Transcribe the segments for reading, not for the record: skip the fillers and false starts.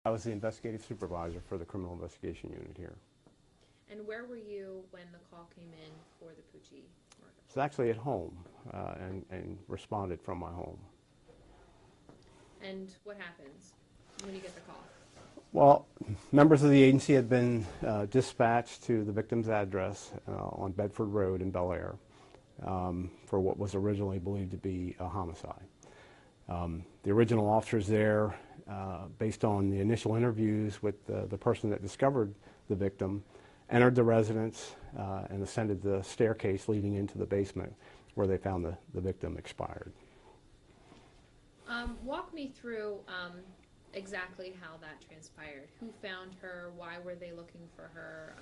I was the investigative supervisor for the criminal investigation unit here. And where were you when the call came in for the Pucci murder? I was actually at home and responded from my home. And what happens when you get the call? Well, members of the agency had been dispatched to the victim's address on Bedford Road in Bel Air for what was originally believed to be a homicide. The original officers there, based on the initial interviews with the person that discovered the victim, entered the residence and ascended the staircase leading into the basement where they found the victim expired. Walk me through exactly how that transpired. Who found her? Why were they looking for her?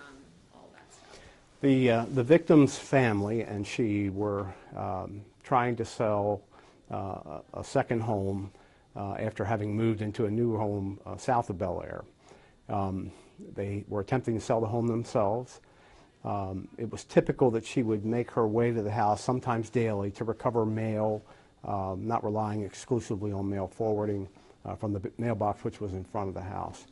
All that stuff. The victim's family and she were trying to sell a second home after having moved into a new home south of Bel Air. They were attempting to sell the home themselves. It was typical that she would make her way to the house, sometimes daily, to recover mail, not relying exclusively on mail forwarding from the mailbox which was in front of the house.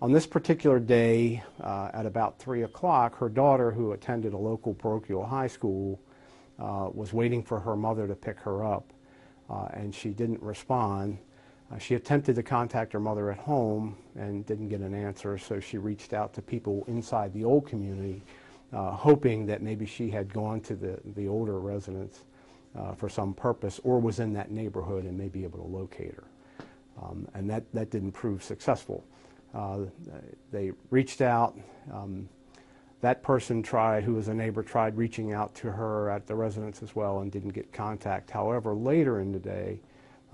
On this particular day, at about 3 o'clock, her daughter, who attended a local parochial high school, was waiting for her mother to pick her up, and she didn't respond. She attempted to contact her mother at home and didn't get an answer, so she reached out to people inside the old community, hoping that maybe she had gone to the older residence for some purpose or was in that neighborhood and may be able to locate her. And that didn't prove successful. They reached out. That person who was a neighbor, tried reaching out to her at the residence as well and didn't get contact. However, later in the day,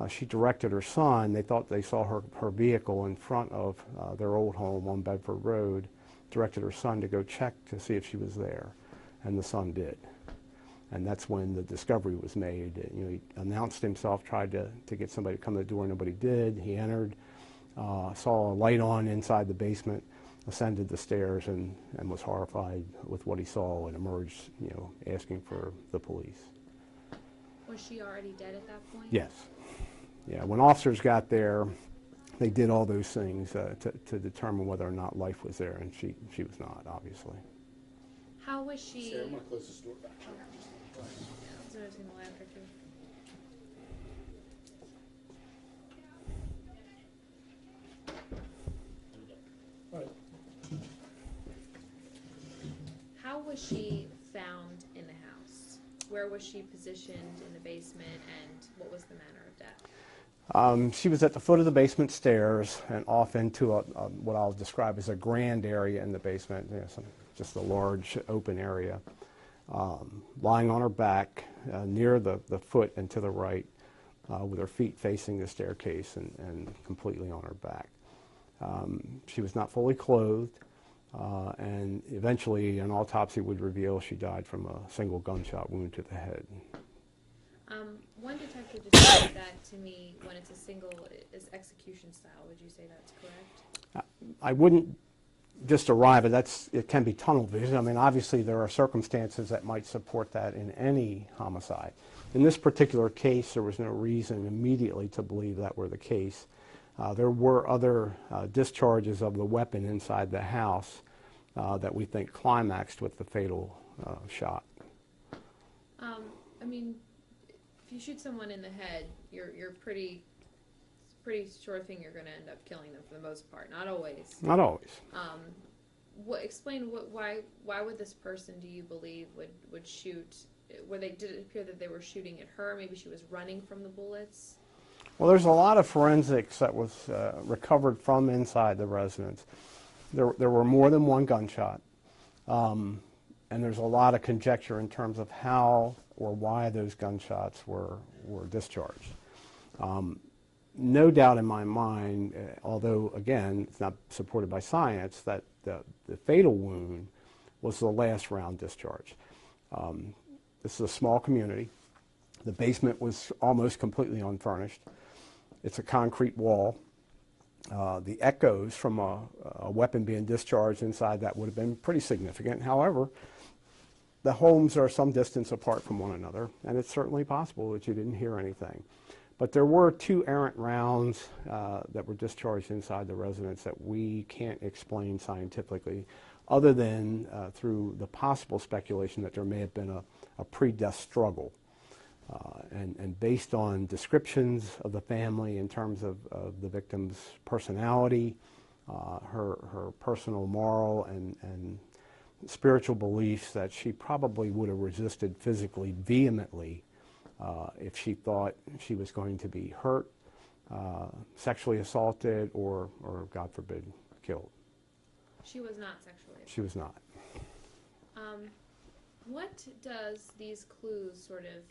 she directed her son. They thought they saw her vehicle in front of their old home on Bedford Road, directed her son to go check to see if she was there, and the son did. And that's when the discovery was made. You know, he announced himself, tried to get somebody to come to the door, nobody did. He entered, saw a light on inside the basement, ascended the stairs and was horrified with what he saw and emerged, you know, asking for the police. Was she already dead at that point? Yes. Yeah, when officers got there, they did all those things to determine whether or not life was there, and she was not, obviously. How was she? Sarah, I'm going to close this door back. I was noticing the laughter too. How was she found in the house? Where was she positioned in the basement, and what was the manner of death? She was at the foot of the basement stairs and off into what I'll describe as a grand area in the basement, you know, just a large open area, lying on her back near the foot and to the right, with her feet facing the staircase and completely on her back. She was not fully clothed, and eventually an autopsy would reveal she died from a single gunshot wound to the head. One detective described that to me when it's a single execution style. Would you say that's correct? I wouldn't just arrive at it can be tunnel vision. I mean, obviously there are circumstances that might support that in any homicide. In this particular case, there was no reason immediately to believe that were the case. There were other discharges of the weapon inside the house that we think climaxed with the fatal shot. I mean, if you shoot someone in the head, you're pretty sure thing you're going to end up killing them for the most part. Not always. Not always. Explain why would this person, do you believe, would shoot? Did it appear that they were shooting at her? Maybe she was running from the bullets. Well, there's a lot of forensics that was recovered from inside the residence. There were more than one gunshot, and there's a lot of conjecture in terms of how or why those gunshots were discharged. No doubt in my mind, although again it's not supported by science, that the fatal wound was the last round discharge. This is a small community. The basement was almost completely unfurnished. It's a concrete wall. The echoes from a weapon being discharged inside that would have been pretty significant. However, the homes are some distance apart from one another, and it's certainly possible that you didn't hear anything. But there were 2 errant rounds that were discharged inside the residence that we can't explain scientifically, other than through the possible speculation that there may have been a pre-death struggle. And based on descriptions of the family in terms of the victim's personality, her personal moral and spiritual beliefs, that she probably would have resisted physically vehemently if she thought she was going to be hurt, sexually assaulted, or God forbid, killed. She was not sexually assaulted. She was not. What does these clues sort of,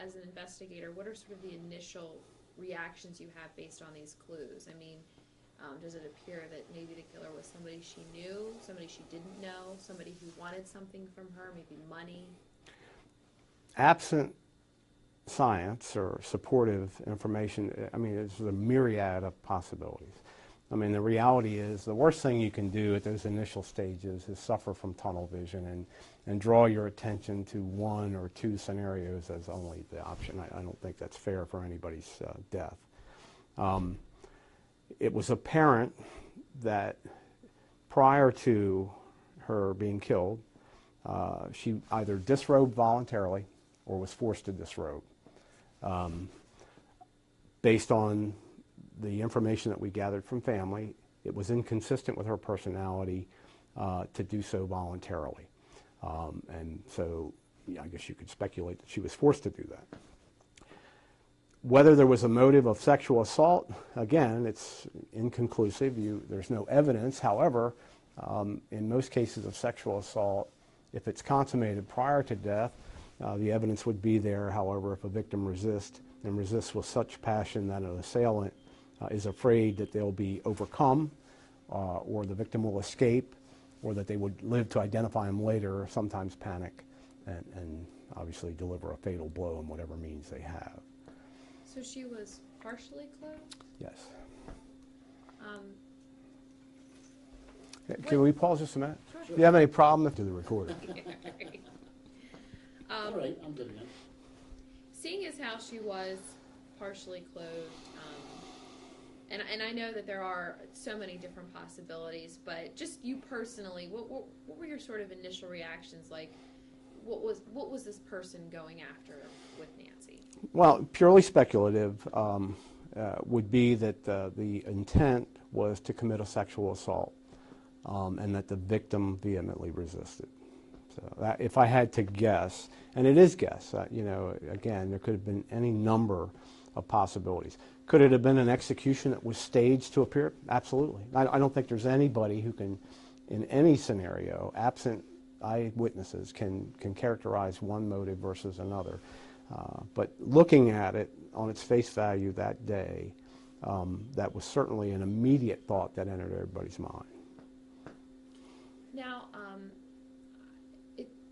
as an investigator, what are sort of the initial reactions you have based on these clues? I mean, does it appear that maybe the killer was somebody she knew, somebody she didn't know, somebody who wanted something from her, maybe money? Absent science or supportive information, I mean, there's a myriad of possibilities. I mean, the reality is the worst thing you can do at those initial stages is suffer from tunnel vision and draw your attention to 1 or 2 scenarios as only the option. I don't think that's fair for anybody's death. It was apparent that prior to her being killed, she either disrobed voluntarily or was forced to disrobe. Based on the information that we gathered from family, it was inconsistent with her personality to do so voluntarily. And so yeah, I guess you could speculate that she was forced to do that. Whether there was a motive of sexual assault, again, it's inconclusive. There's no evidence. However, in most cases of sexual assault, if it's consummated prior to death, the evidence would be there. However, if a victim resists with such passion that an assailant is afraid that they'll be overcome, or the victim will escape, or that they would live to identify him later, or sometimes panic and obviously deliver a fatal blow in whatever means they have. So she was partially clothed? Yes. Can we pause just a minute? Sure. Do you have any problem to the recording? All right, I'm good now. Seeing as how she was partially clothed, and I know that there are so many different possibilities, but just you personally, what were your sort of initial reactions like? What was this person going after with Nancy? Well, purely speculative would be that the intent was to commit a sexual assault, and that the victim vehemently resisted. So that, if I had to guess, and it is guess, you know, again, there could have been any number of possibilities. Could it have been an execution that was staged to appear? Absolutely. I don't think there's anybody who can, in any scenario, absent eyewitnesses, can characterize one motive versus another. But looking at it on its face value that day, that was certainly an immediate thought that entered everybody's mind. Now,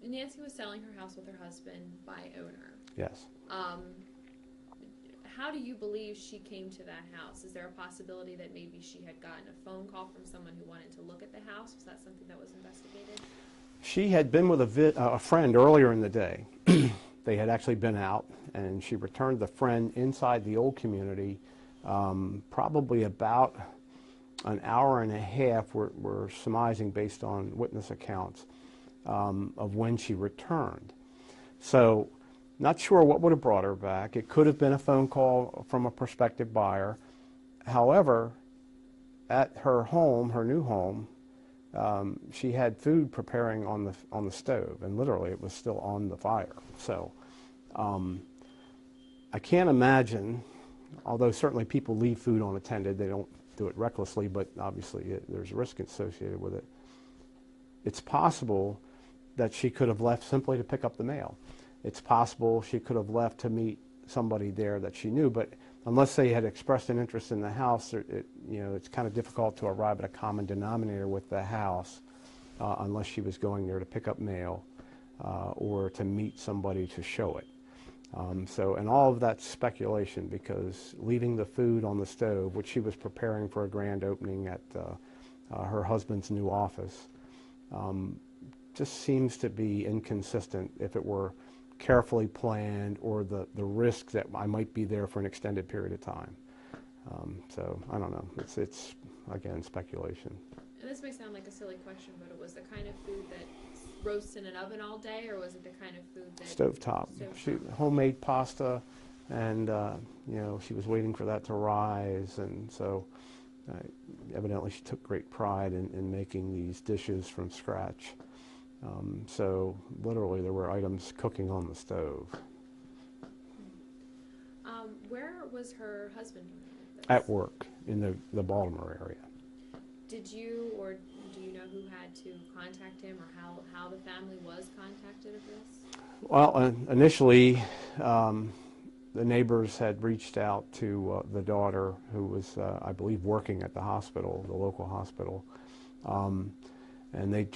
Nancy was selling her house with her husband by owner. Yes. How do you believe she came to that house? Is there a possibility that maybe she had gotten a phone call from someone who wanted to look at the house? Was that something that was investigated? She had been with a friend earlier in the day. They had actually been out, and she returned the friend inside the old community probably about an hour and a half, we're surmising based on witness accounts, of when she returned. So not sure what would have brought her back. It could have been a phone call from a prospective buyer. However, at her home, her new home, she had food preparing on the stove, and literally it was still on the fire. So I can't imagine, although certainly people leave food unattended, they don't do it recklessly, but obviously there's risk associated with it. It's possible that she could have left simply to pick up the mail. It's possible she could have left to meet somebody there that she knew, but unless they had expressed an interest in the house, it's kind of difficult to arrive at a common denominator with the house unless she was going there to pick up mail or to meet somebody to show it. And all of that's speculation, because leaving the food on the stove, which she was preparing for a grand opening at her husband's new office, just seems to be inconsistent if it were carefully planned or the risk that I might be there for an extended period of time. So I don't know. It's again speculation. And this may sound like a silly question, but it was the kind of food that roasts in an oven all day, or was it the kind of food that Stovetop. Homemade pasta, and she was waiting for that to rise, and so evidently she took great pride in making these dishes from scratch. So literally there were items cooking on the stove. Where was her husband? At work in the Baltimore area. Did you or do you know who had to contact him, or how the family was contacted of this? Well, initially the neighbors had reached out to the daughter, who was, I believe, working at the hospital, the local hospital. And they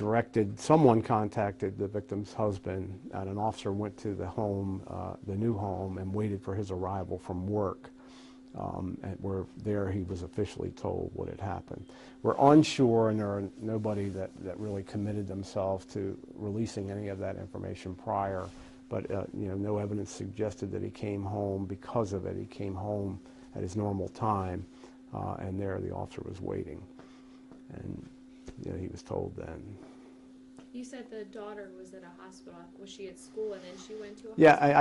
someone contacted the victim's husband, and an officer went to the home, the new home, and waited for his arrival from work. And where there he was officially told what had happened. We're unsure, and there are nobody that really committed themselves to releasing any of that information prior, but no evidence suggested that he came home because of it. He came home at his normal time, and there the officer was waiting. And he was told then. You said the daughter was at a hospital. Was she at school and then she went to a hospital? Yeah,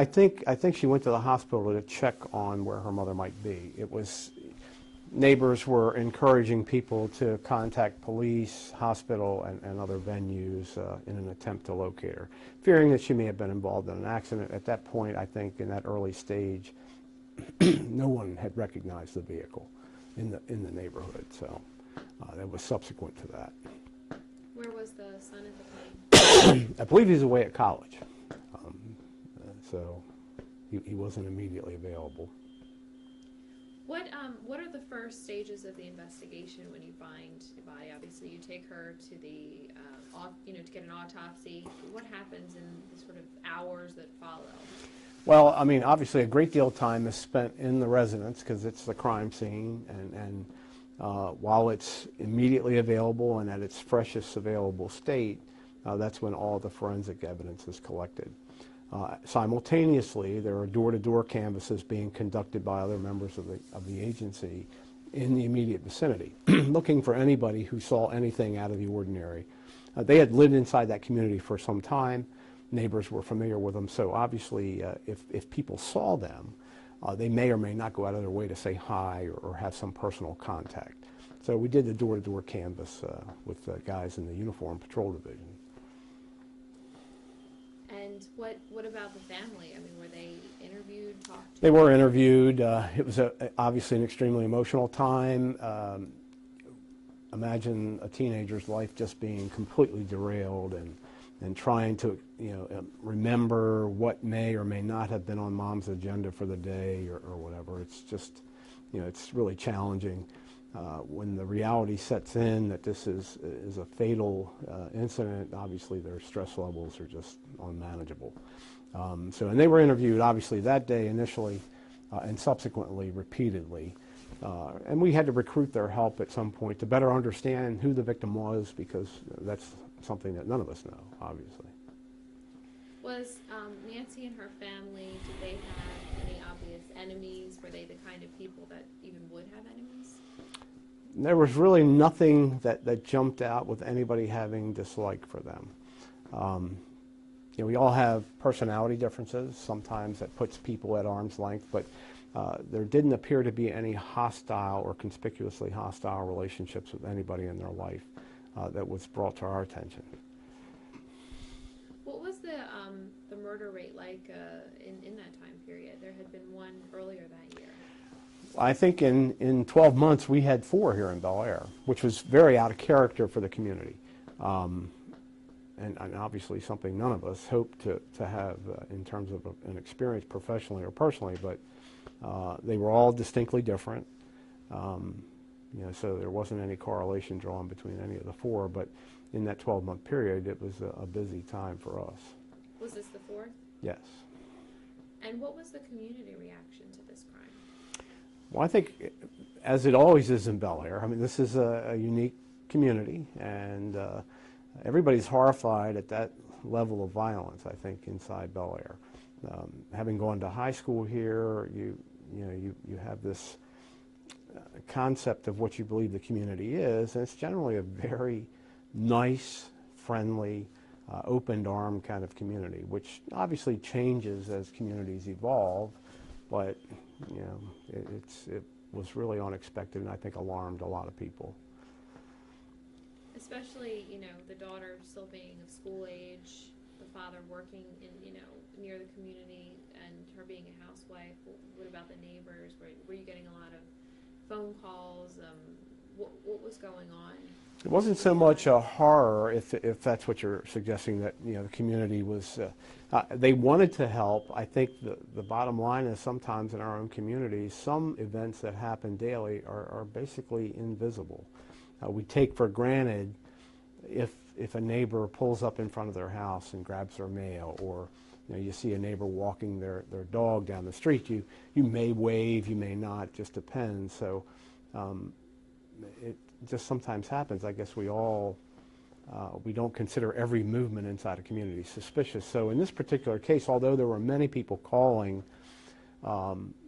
I think she went to the hospital to check on where her mother might be. It was, neighbors were encouraging people to contact police, hospital, and other venues in an attempt to locate her, fearing that she may have been involved in an accident. At that point, I think in that early stage, no one had recognized the vehicle in the neighborhood, so that was subsequent to that. Where was the son at the time? I believe he's away at college, so he wasn't immediately available. What are the first stages of the investigation when you find the body? Obviously, you take her to the to get an autopsy. What happens in the sort of hours that follow? Well, I mean, obviously, a great deal of time is spent in the residence because it's the crime scene, and while it's immediately available and at its freshest available state, that's when all the forensic evidence is collected. Simultaneously, there are door-to-door canvasses being conducted by other members of the agency in the immediate vicinity, looking for anybody who saw anything out of the ordinary. They had lived inside that community for some time. Neighbors were familiar with them, so obviously if people saw them, they may or may not go out of their way to say hi or have some personal contact. So we did the door-to-door canvas with guys in the Uniform Patrol Division. And what about the family? I mean, were they interviewed, talked to? They were interviewed. It was obviously an extremely emotional time. Imagine a teenager's life just being completely derailed and trying to remember what may or may not have been on mom's agenda for the day or whatever. It's just, it's really challenging when the reality sets in that this is a fatal incident. Obviously their stress levels are just unmanageable. And they were interviewed obviously that day initially and subsequently repeatedly. And we had to recruit their help at some point to better understand who the victim was, because that's something that none of us know, obviously. Was Nancy and her family, did they have any obvious enemies? Were they the kind of people that even would have enemies? There was really nothing that jumped out with anybody having dislike for them. We all have personality differences. Sometimes that puts people at arm's length, but there didn't appear to be any hostile or conspicuously hostile relationships with anybody in their life that was brought to our attention. What was the murder rate like in that time period? There had been one earlier that year. I think in 12 months we had 4 here in Bel Air, which was very out of character for the community. And obviously something none of us hoped to have in terms of an experience professionally or personally, but they were all distinctly different. So there wasn't any correlation drawn between any of the 4, but in that 12-month period, it was a busy time for us. Was this the 4th? Yes. And what was the community reaction to this crime? Well, I think, as it always is in Bel Air, I mean, this is a unique community, and everybody's horrified at that level of violence, I think, inside Bel Air. Having gone to high school here, you have this concept of what you believe the community is, and it's generally a very nice, friendly, open-armed kind of community, which obviously changes as communities evolve, but it was really unexpected and I think alarmed a lot of people. Especially, the daughter still being of school age, the father working in, near the community, and her being a housewife. What about the neighbors? Were you getting a lot of phone calls? What was going on? It wasn't so much a horror, if that's what you're suggesting, that the community was. They wanted to help. I think the bottom line is sometimes in our own communities, some events that happen daily are basically invisible. We take for granted if a neighbor pulls up in front of their house and grabs their mail, or you see a neighbor walking their dog down the street. You may wave, you may not, just depends. So it just sometimes happens. I guess we don't consider every movement inside a community suspicious. So in this particular case, although there were many people calling,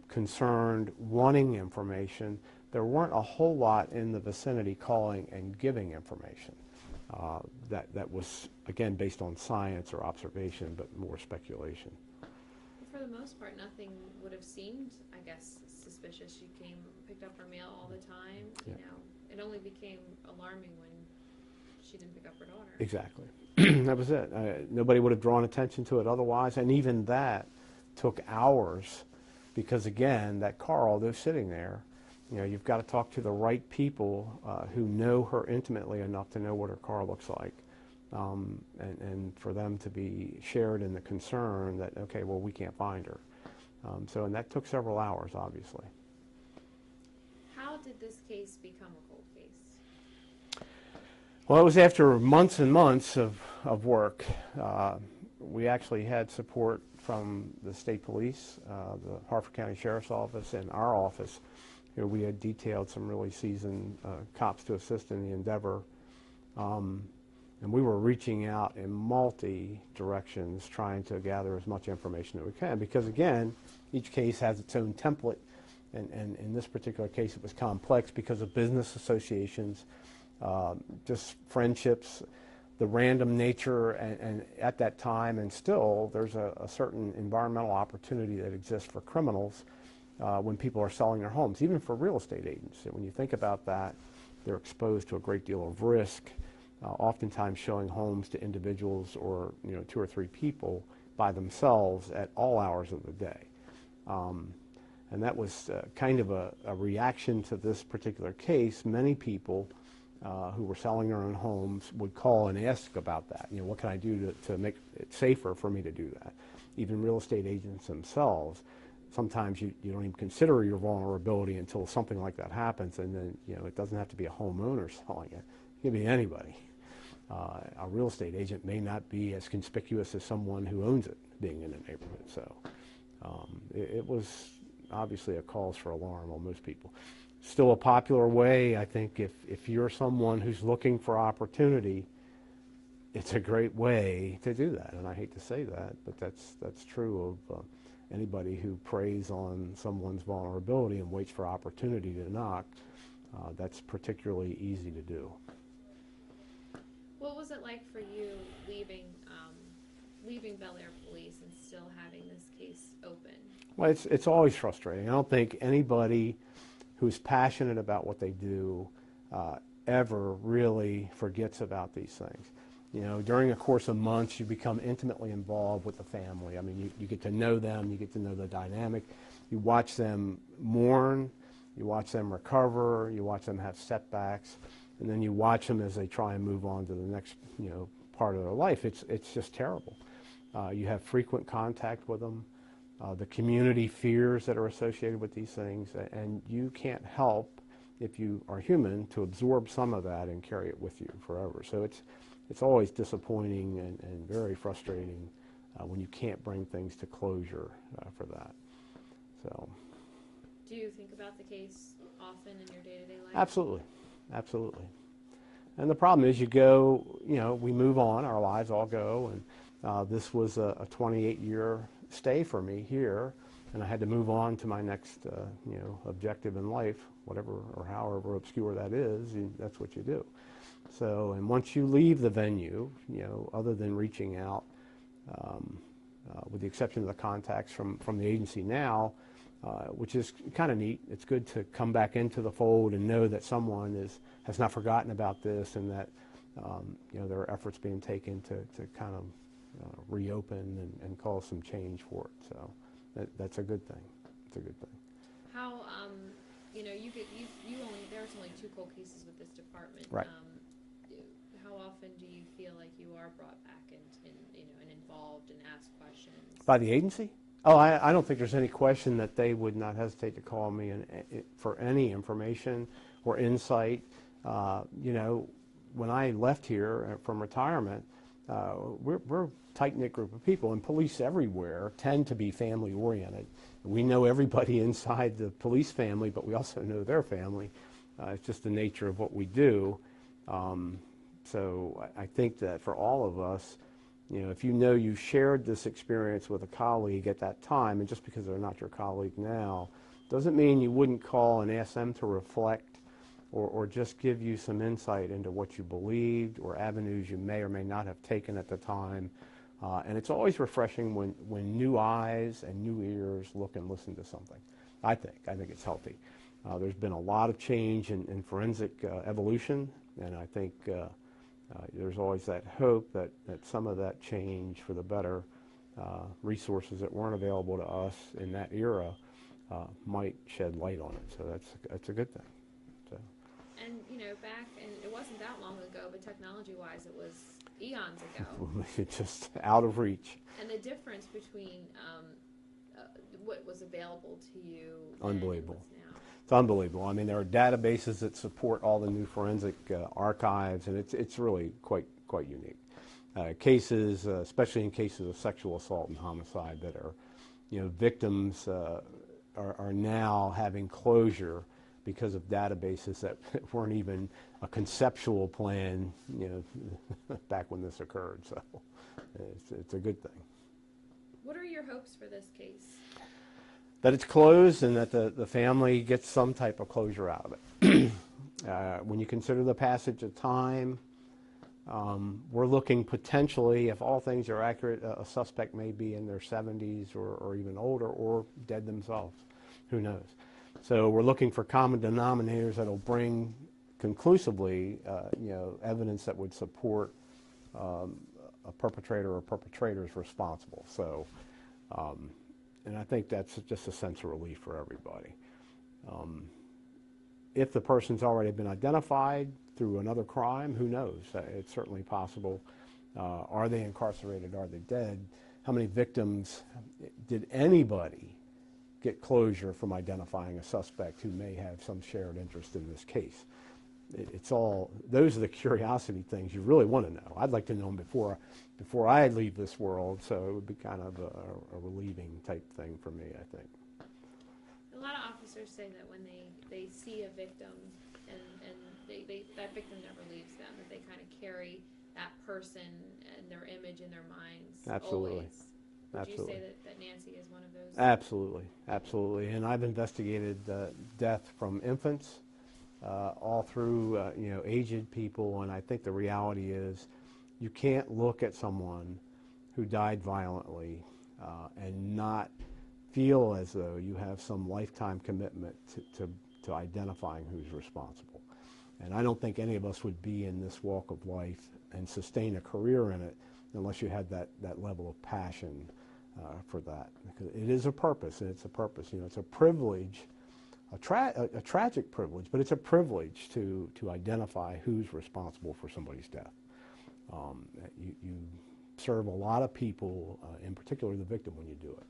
concerned, wanting information, there weren't a whole lot in the vicinity calling and giving information. That was, again, based on science or observation, but more speculation. For the most part, nothing would have seemed, I guess, suspicious. She picked up her mail all the time. Yeah. It only became alarming when she didn't pick up her daughter. Exactly. That was it. Nobody would have drawn attention to it otherwise, and even that took hours because, again, that car, although sitting there, you've got to talk to the right people who know her intimately enough to know what her car looks like, and for them to be shared in the concern that, okay, well, we can't find her. And that took several hours, obviously. How did this case become a cold case? Well, it was after months and months of work. We actually had support from the state police, the Harford County Sheriff's Office, and our office. We had detailed some really seasoned cops to assist in the endeavor. And we were reaching out in multi-directions trying to gather as much information that we can because, again, each case has its own template. And in this particular case, it was complex because of business associations, just friendships, the random nature, and at that time, and still, there's a certain environmental opportunity that exists for criminals when people are selling their homes, even for real estate agents. And when you think about that, they're exposed to a great deal of risk, oftentimes showing homes to individuals or 2 or 3 people by themselves at all hours of the day. And that was kind of a reaction to this particular case. Many people who were selling their own homes would call and ask about that. What can I do to make it safer for me to do that? Even real estate agents themselves, sometimes you don't even consider your vulnerability until something like that happens, and then it doesn't have to be a homeowner selling it. It can be anybody. A real estate agent may not be as conspicuous as someone who owns it being in the neighborhood. So it was obviously a cause for alarm on most people. Still a popular way, I think, if you're someone who's looking for opportunity, it's a great way to do that. And I hate to say that, but that's true of anybody who preys on someone's vulnerability and waits for opportunity to knock. That's particularly easy to do. What was it like for you leaving Bel Air Police and still having this case open? Well, it's always frustrating. I don't think anybody who's passionate about what they do ever really forgets about these things. During a course of months, you become intimately involved with the family. I mean, you get to know them, you get to know the dynamic. You watch them mourn, you watch them recover, you watch them have setbacks, and then you watch them as they try and move on to the next, part of their life. It's just terrible. You have frequent contact with them. The community fears that are associated with these things, and you can't help, if you are human, to absorb some of that and carry it with you forever. So it's always disappointing and very frustrating when you can't bring things to closure for that. So. Do you think about the case often in your day-to-day life? Absolutely. Absolutely. And the problem is you go, we move on, our lives all go, and this was a 28-year stay for me here, and I had to move on to my next objective in life, whatever or however obscure that is. That's what you do. So, and once you leave the venue, other than reaching out, with the exception of the contacts from the agency now, which is kind of neat. It's good to come back into the fold and know that someone has not forgotten about this, and that there are efforts being taken to kind of reopen and cause some change for it. So that's a good thing. It's a good thing. How there's only 2 cold cases with this department. Right. How often do you feel like you are brought back and involved and asked questions? By the agency? Oh, I don't think there's any question that they would not hesitate to call me for any information or insight. When I left here from retirement, we're a tight-knit group of people, and police everywhere tend to be family-oriented. We know everybody inside the police family, but we also know their family. It's just the nature of what we do. So I think that for all of us, if you shared this experience with a colleague at that time, and just because they're not your colleague now, doesn't mean you wouldn't call and ask them to reflect or just give you some insight into what you believed or avenues you may or may not have taken at the time. And it's always refreshing when new eyes and new ears look and listen to something. I think it's healthy. There's been a lot of change in forensic evolution, and I think there's always that hope that some of that change for the better, resources that weren't available to us in that era, might shed light on it. So that's a good thing. So. And back, and it wasn't that long ago, but technology-wise, it was eons ago. It's just out of reach. And the difference between what was available to you Unbelievable. and what's now. It's unbelievable. I mean, there are databases that support all the new forensic archives, and it's really quite unique. Cases, especially in cases of sexual assault and homicide, that are, victims are now having closure because of databases that weren't even a conceptual plan, back when this occurred. So it's a good thing. What are your hopes for this case? That it's closed and that the family gets some type of closure out of it. When you consider the passage of time, we're looking potentially, if all things are accurate, a suspect may be in their 70s or even older, or dead themselves. Who knows? So we're looking for common denominators that will bring conclusively, evidence that would support a perpetrator or perpetrators responsible. So, and I think that's just a sense of relief for everybody. If the person's already been identified through another crime, who knows? It's certainly possible. Are they incarcerated? Are they dead? How many victims did anybody get closure from identifying a suspect who may have some shared interest in this case? It's all, those are the curiosity things you really want to know. I'd like to know them before I leave this world, so it would be kind of a relieving type thing for me, I think. A lot of officers say that when they see a victim and that victim never leaves them, that they kind of carry that person and their image in their minds. Absolutely. Always. Would Absolutely. you say that Nancy is one of those? Absolutely, absolutely. And I've investigated death from infants all through aged people, and I think the reality is you can't look at someone who died violently and not feel as though you have some lifetime commitment to identifying who's responsible. And I don't think any of us would be in this walk of life and sustain a career in it unless you had that level of passion for that. Because it is a purpose, and it's a purpose. It's a privilege, a tragic privilege, but it's a privilege to identify who's responsible for somebody's death. You serve a lot of people, in particular the victim, when you do it.